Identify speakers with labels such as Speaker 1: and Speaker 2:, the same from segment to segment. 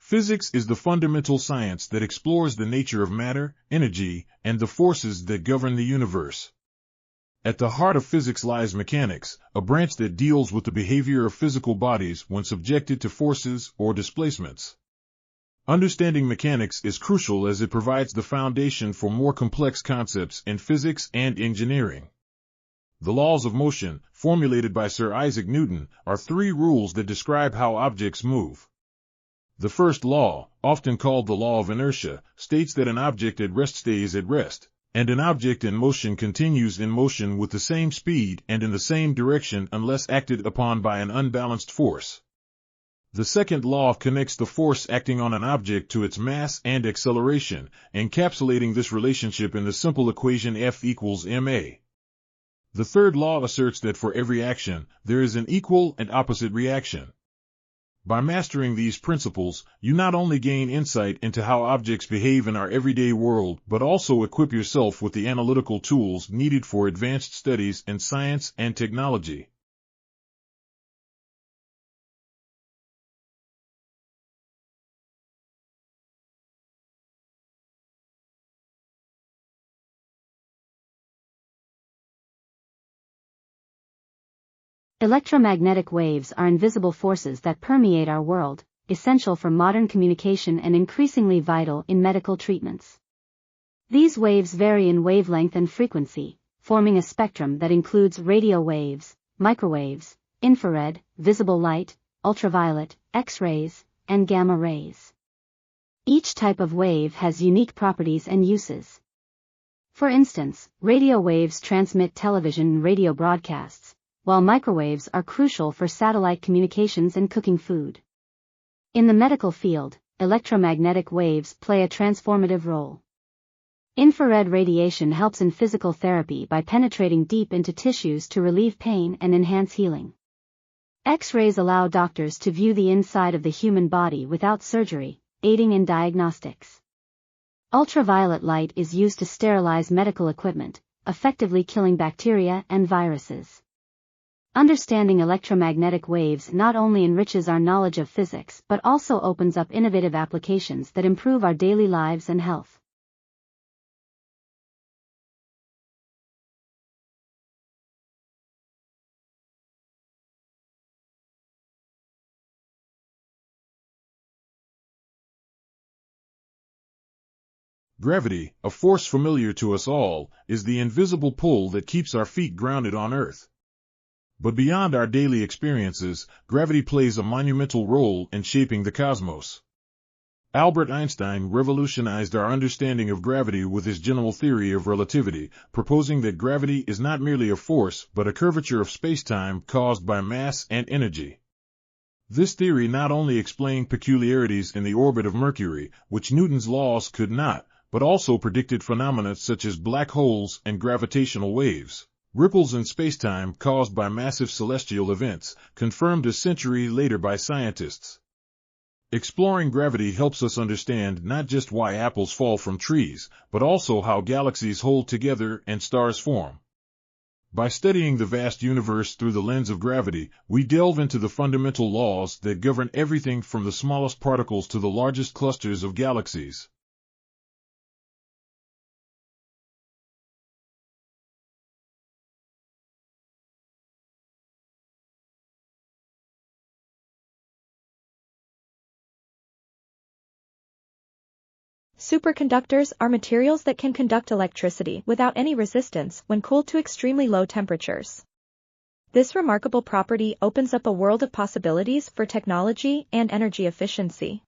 Speaker 1: Physics is the fundamental science that explores the nature of matter, energy, and the forces that govern the universe. At the heart of physics lies mechanics, a branch that deals with the behavior of physical bodies when subjected to forces or displacements. Understanding mechanics is crucial as it provides the foundation for more complex concepts in physics and engineering. The laws of motion, formulated by Sir Isaac Newton, are 3 rules that describe how objects move. The first law, often called the law of inertia, states that an object at rest stays at rest, and an object in motion continues in motion with the same speed and in the same direction unless acted upon by an unbalanced force. The second law connects the force acting on an object to its mass and acceleration, encapsulating this relationship in the simple equation F equals ma. The third law asserts that for every action, there is an equal and opposite reaction. By mastering these principles, you not only gain insight into how objects behave in our everyday world, but also equip yourself with the analytical tools needed for advanced studies in science and technology.
Speaker 2: Electromagnetic waves are invisible forces that permeate our world, essential for modern communication and increasingly vital in medical treatments. These waves vary in wavelength and frequency, forming a spectrum that includes radio waves, microwaves, infrared, visible light, ultraviolet, X-rays, and gamma rays. Each type of wave has unique properties and uses. For instance, radio waves transmit television and radio broadcasts, while microwaves are crucial for satellite communications and cooking food. In the medical field, electromagnetic waves play a transformative role. Infrared radiation helps in physical therapy by penetrating deep into tissues to relieve pain and enhance healing. X-rays allow doctors to view the inside of the human body without surgery, aiding in diagnostics. Ultraviolet light is used to sterilize medical equipment, effectively killing bacteria and viruses. Understanding electromagnetic waves not only enriches our knowledge of physics but also opens up innovative applications that improve our daily lives and health.
Speaker 1: Gravity, a force familiar to us all, is the invisible pull that keeps our feet grounded on Earth. But beyond our daily experiences, gravity plays a monumental role in shaping the cosmos. Albert Einstein revolutionized our understanding of gravity with his general theory of relativity, proposing that gravity is not merely a force but a curvature of space-time caused by mass and energy. This theory not only explained peculiarities in the orbit of Mercury, which Newton's laws could not, but also predicted phenomena such as black holes and gravitational waves. Ripples in spacetime caused by massive celestial events, confirmed a century later by scientists. Exploring gravity helps us understand not just why apples fall from trees, but also how galaxies hold together and stars form. By studying the vast universe through the lens of gravity, we delve into the fundamental laws that govern everything from the smallest particles to the largest clusters of galaxies.
Speaker 3: Superconductors are materials that can conduct electricity without any resistance when cooled to extremely low temperatures. This remarkable property opens up a world of possibilities for technology and energy efficiency.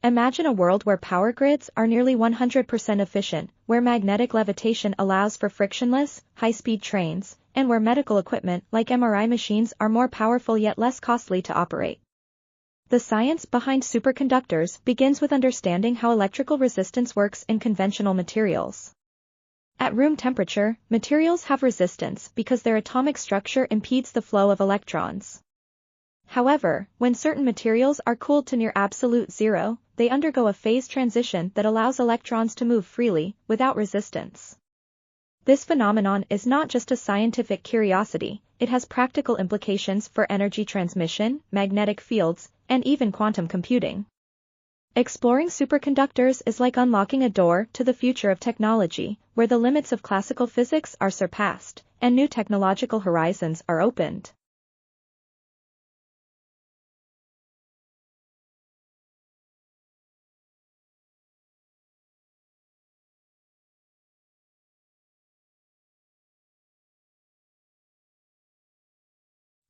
Speaker 3: Imagine a world where power grids are nearly 100% efficient, where magnetic levitation allows for frictionless, high-speed trains, and where medical equipment like MRI machines are more powerful yet less costly to operate. The science behind superconductors begins with understanding how electrical resistance works in conventional materials. At room temperature, materials have resistance because their atomic structure impedes the flow of electrons. However, when certain materials are cooled to near absolute zero, they undergo a phase transition that allows electrons to move freely, without resistance. This phenomenon is not just a scientific curiosity, it has practical implications for energy transmission, magnetic fields, and even quantum computing. Exploring superconductors is like unlocking a door to the future of technology, where the limits of classical physics are surpassed, and new technological horizons are opened.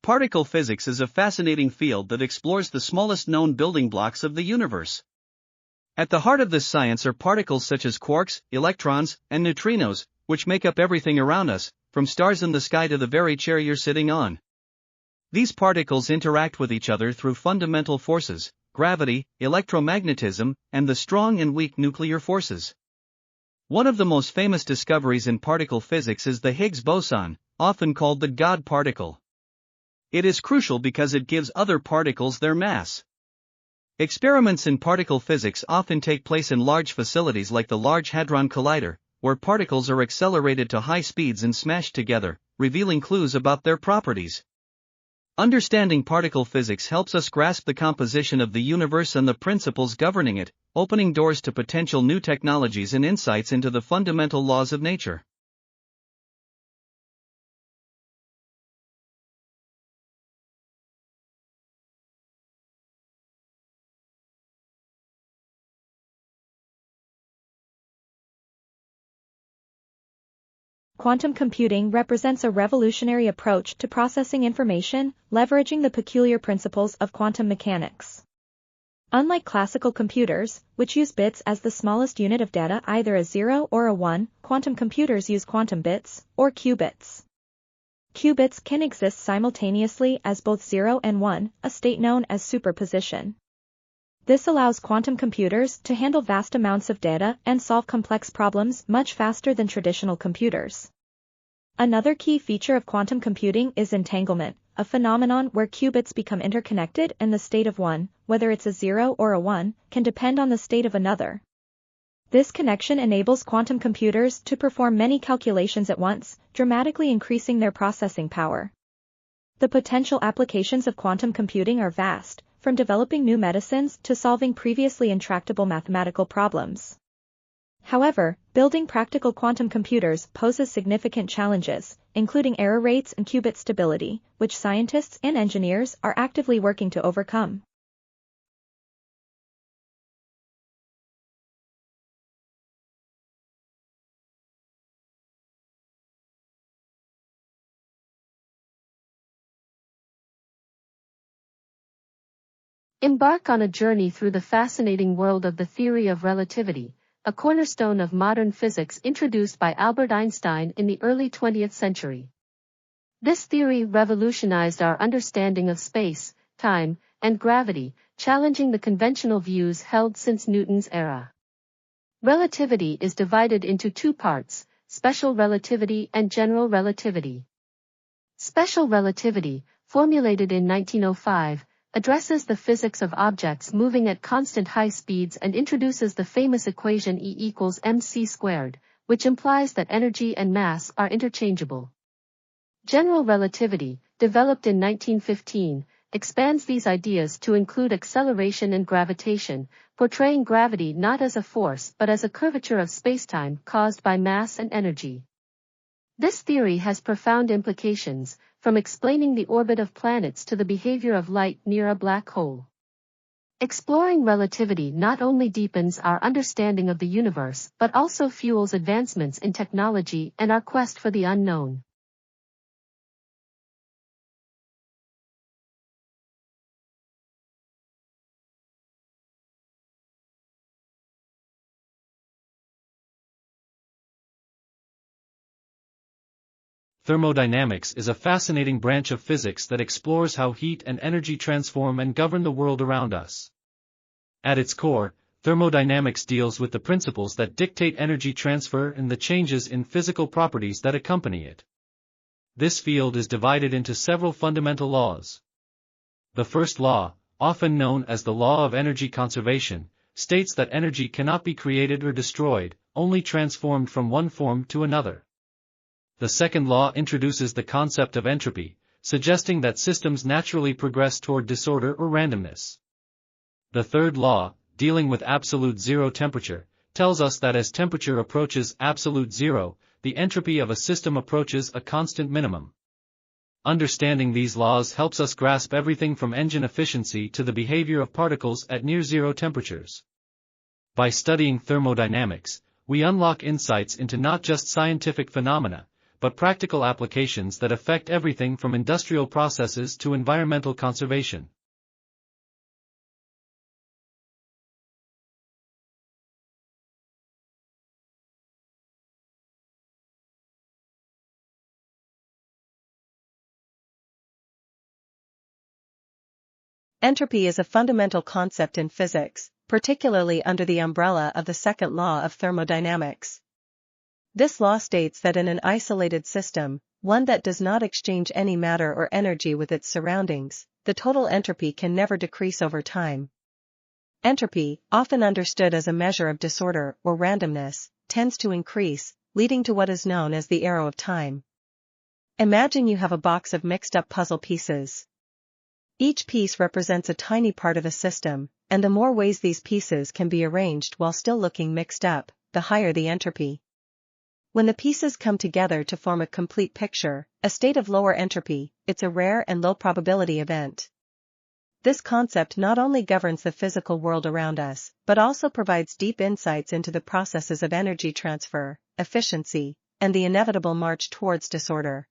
Speaker 4: Particle physics is a fascinating field that explores the smallest known building blocks of the universe. At the heart of this science are particles such as quarks, electrons, and neutrinos, which make up everything around us, from stars in the sky to the very chair you're sitting on. These particles interact with each other through fundamental forces, gravity, electromagnetism, and the strong and weak nuclear forces. One of the most famous discoveries in particle physics is the Higgs boson, often called the God particle. It is crucial because it gives other particles their mass. Experiments in particle physics often take place in large facilities like the Large Hadron Collider, where particles are accelerated to high speeds and smashed together, revealing clues about their properties. Understanding particle physics helps us grasp the composition of the universe and the principles governing it, opening doors to potential new technologies and insights into the fundamental laws of nature.
Speaker 3: Quantum computing represents a revolutionary approach to processing information, leveraging the peculiar principles of quantum mechanics. Unlike classical computers, which use bits as the smallest unit of data, either a 0 or a 1, quantum computers use quantum bits, or qubits. Qubits can exist simultaneously as both 0 and 1, a state known as superposition. This allows quantum computers to handle vast amounts of data and solve complex problems much faster than traditional computers. Another key feature of quantum computing is entanglement, a phenomenon where qubits become interconnected and the state of one, whether it's a 0 or a 1, can depend on the state of another. This connection enables quantum computers to perform many calculations at once, dramatically increasing their processing power. The potential applications of quantum computing are vast, from developing new medicines to solving previously intractable mathematical problems. However, building practical quantum computers poses significant challenges, including error rates and qubit stability, which scientists and engineers are actively working to overcome.
Speaker 2: Embark on a journey through the fascinating world of the theory of relativity, a cornerstone of modern physics introduced by Albert Einstein in the early 20th century. This theory revolutionized our understanding of space, time, and gravity, challenging the conventional views held since Newton's era. Relativity is divided into two parts, special relativity and general relativity. Special relativity, formulated in 1905, addresses the physics of objects moving at constant high speeds and introduces the famous equation E equals mc squared, which implies that energy and mass are interchangeable. General relativity, developed in 1915, expands these ideas to include acceleration and gravitation, portraying gravity not as a force but as a curvature of spacetime caused by mass and energy. This theory has profound implications, from explaining the orbit of planets to the behavior of light near a black hole. Exploring relativity not only deepens our understanding of the universe but also fuels advancements in technology and our quest for the unknown.
Speaker 5: Thermodynamics is a fascinating branch of physics that explores how heat and energy transform and govern the world around us. At its core, thermodynamics deals with the principles that dictate energy transfer and the changes in physical properties that accompany it. This field is divided into several fundamental laws. The first law, often known as the law of energy conservation, states that energy cannot be created or destroyed, only transformed from one form to another. The second law introduces the concept of entropy, suggesting that systems naturally progress toward disorder or randomness. The third law, dealing with absolute zero temperature, tells us that as temperature approaches absolute zero, the entropy of a system approaches a constant minimum. Understanding these laws helps us grasp everything from engine efficiency to the behavior of particles at near-zero temperatures. By studying thermodynamics, we unlock insights into not just scientific phenomena, but practical applications that affect everything from industrial processes to environmental conservation.
Speaker 6: Entropy is a fundamental concept in physics, particularly under the umbrella of the second law of thermodynamics. This law states that in an isolated system, one that does not exchange any matter or energy with its surroundings, the total entropy can never decrease over time. Entropy, often understood as a measure of disorder or randomness, tends to increase, leading to what is known as the arrow of time. Imagine you have a box of mixed-up puzzle pieces. Each piece represents a tiny part of a system, and the more ways these pieces can be arranged while still looking mixed up, the higher the entropy. When the pieces come together to form a complete picture, a state of lower entropy, it's a rare and low probability event. This concept not only governs the physical world around us, but also provides deep insights into the processes of energy transfer, efficiency, and the inevitable march towards disorder.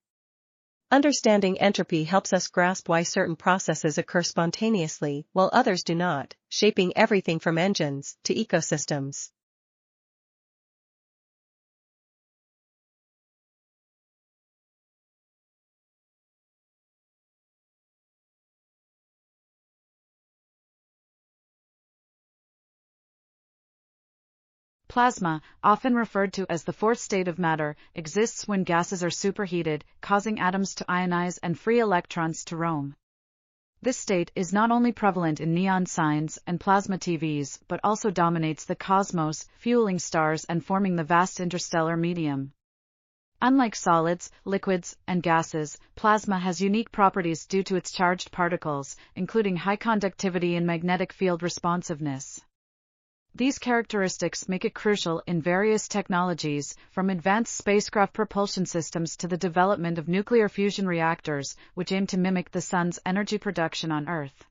Speaker 6: Understanding entropy helps us grasp why certain processes occur spontaneously while others do not, shaping everything from engines to ecosystems.
Speaker 7: Plasma, often referred to as the fourth state of matter, exists when gases are superheated, causing atoms to ionize and free electrons to roam. This state is not only prevalent in neon signs and plasma TVs but also dominates the cosmos, fueling stars and forming the vast interstellar medium. Unlike solids, liquids, and gases, plasma has unique properties due to its charged particles, including high conductivity and magnetic field responsiveness. These characteristics make it crucial in various technologies, from advanced spacecraft propulsion systems to the development of nuclear fusion reactors, which aim to mimic the sun's energy production on Earth.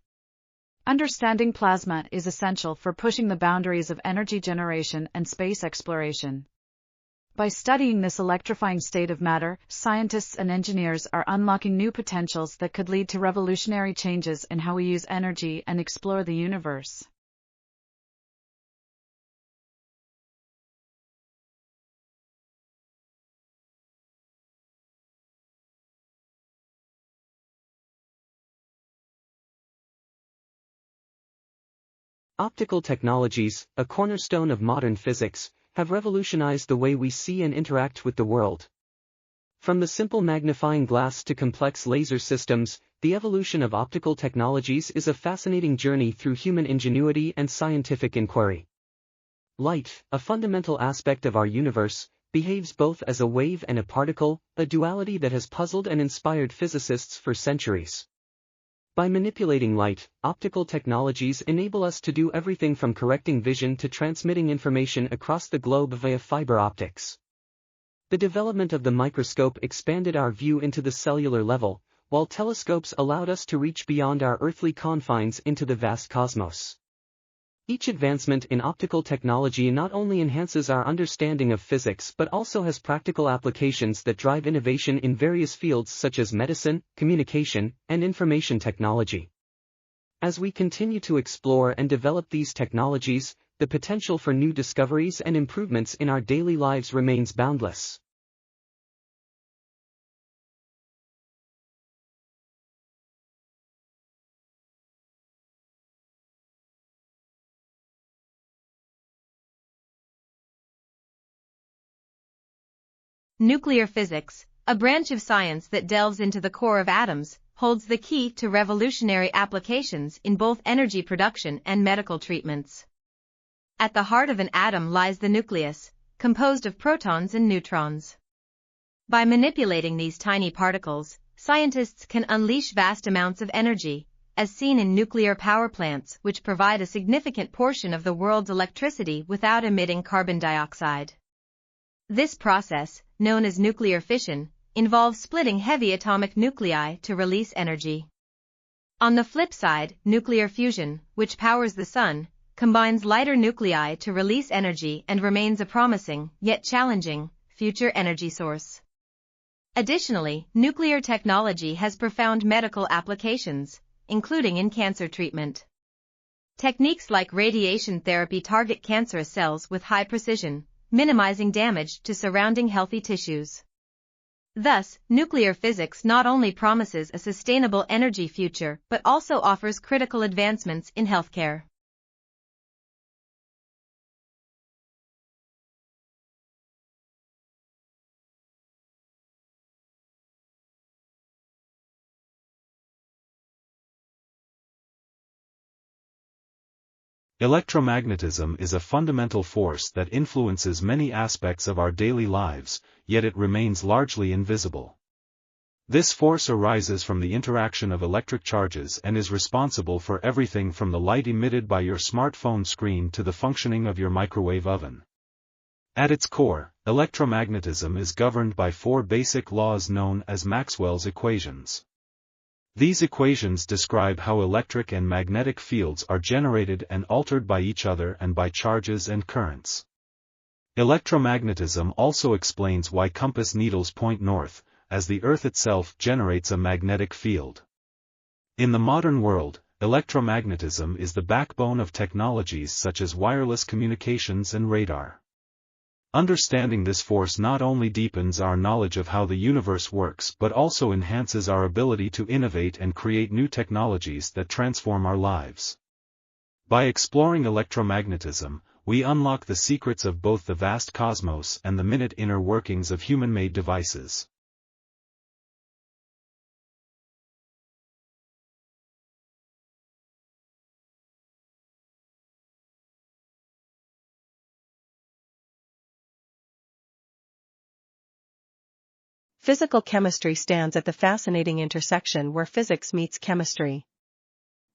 Speaker 7: Understanding plasma is essential for pushing the boundaries of energy generation and space exploration. By studying this electrifying state of matter, scientists and engineers are unlocking new potentials that could lead to revolutionary changes in how we use energy and explore the universe.
Speaker 8: Optical technologies, a cornerstone of modern physics, have revolutionized the way we see and interact with the world. From the simple magnifying glass to complex laser systems, the evolution of optical technologies is a fascinating journey through human ingenuity and scientific inquiry. Light, a fundamental aspect of our universe, behaves both as a wave and a particle, a duality that has puzzled and inspired physicists for centuries. By manipulating light, optical technologies enable us to do everything from correcting vision to transmitting information across the globe via fiber optics. The development of the microscope expanded our view into the cellular level, while telescopes allowed us to reach beyond our earthly confines into the vast cosmos. Each advancement in optical technology not only enhances our understanding of physics but also has practical applications that drive innovation in various fields such as medicine, communication, and information technology. As we continue to explore and develop these technologies, the potential for new discoveries and improvements in our daily lives remains boundless.
Speaker 9: Nuclear physics, a branch of science that delves into the core of atoms, holds the key to revolutionary applications in both energy production and medical treatments. At the heart of an atom lies the nucleus, composed of protons and neutrons. By manipulating these tiny particles, scientists can unleash vast amounts of energy, as seen in nuclear power plants which provide a significant portion of the world's electricity without emitting carbon dioxide. This process, known as nuclear fission, involves splitting heavy atomic nuclei to release energy. On the flip side, nuclear fusion, which powers the sun, combines lighter nuclei to release energy and remains a promising, yet challenging, future energy source. Additionally, nuclear technology has profound medical applications, including in cancer treatment. Techniques like radiation therapy target cancerous cells with high precision, minimizing damage to surrounding healthy tissues. Thus, nuclear physics not only promises a sustainable energy future but also offers critical advancements in healthcare.
Speaker 10: Electromagnetism is a fundamental force that influences many aspects of our daily lives, yet it remains largely invisible. This force arises from the interaction of electric charges and is responsible for everything from the light emitted by your smartphone screen to the functioning of your microwave oven. At its core, electromagnetism is governed by four basic laws known as Maxwell's equations. These equations describe how electric and magnetic fields are generated and altered by each other and by charges and currents. Electromagnetism also explains why compass needles point north, as the Earth itself generates a magnetic field. In the modern world, electromagnetism is the backbone of technologies such as wireless communications and radar. Understanding this force not only deepens our knowledge of how the universe works but also enhances our ability to innovate and create new technologies that transform our lives. By exploring electromagnetism, we unlock the secrets of both the vast cosmos and the minute inner workings of human-made devices.
Speaker 6: Physical chemistry stands at the fascinating intersection where physics meets chemistry.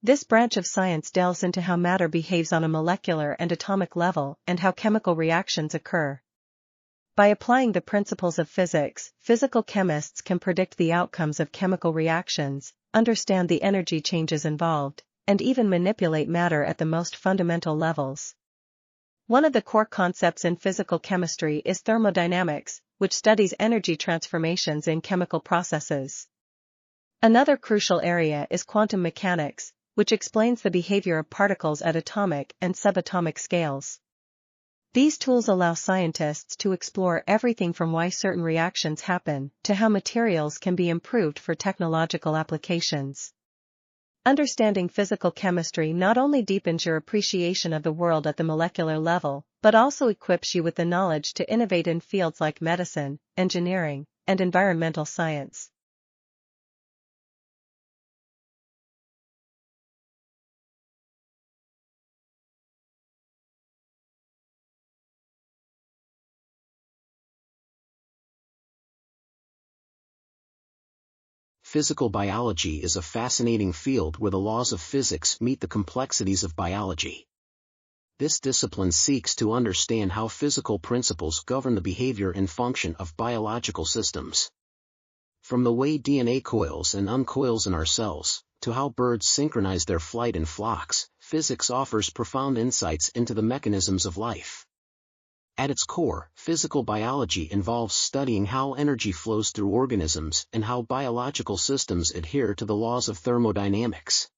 Speaker 6: This branch of science delves into how matter behaves on a molecular and atomic level and how chemical reactions occur. By applying the principles of physics, physical chemists can predict the outcomes of chemical reactions, understand the energy changes involved, and even manipulate matter at the most fundamental levels. One of the core concepts in physical chemistry is thermodynamics, which studies energy transformations in chemical processes. Another crucial area is quantum mechanics, which explains the behavior of particles at atomic and subatomic scales. These tools allow scientists to explore everything from why certain reactions happen to how materials can be improved for technological applications. Understanding physical chemistry not only deepens your appreciation of the world at the molecular level, but also equips you with the knowledge to innovate in fields like medicine, engineering, and environmental science.
Speaker 11: Physical biology is a fascinating field where the laws of physics meet the complexities of biology. This discipline seeks to understand how physical principles govern the behavior and function of biological systems. From the way DNA coils and uncoils in our cells, to how birds synchronize their flight in flocks, physics offers profound insights into the mechanisms of life. At its core, physical biology involves studying how energy flows through organisms and how biological systems adhere to the laws of thermodynamics.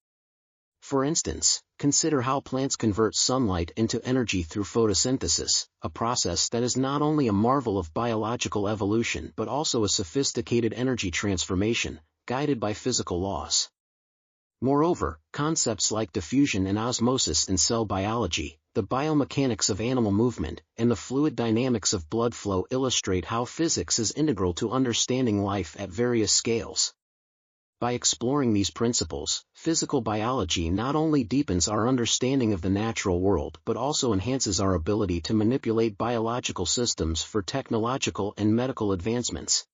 Speaker 11: For instance, consider how plants convert sunlight into energy through photosynthesis, a process that is not only a marvel of biological evolution but also a sophisticated energy transformation, guided by physical laws. Moreover, concepts like diffusion and osmosis in cell biology, the biomechanics of animal movement, and the fluid dynamics of blood flow illustrate how physics is integral to understanding life at various scales. By exploring these principles, physical biology not only deepens our understanding of the natural world but also enhances our ability to manipulate biological systems for technological and medical advancements.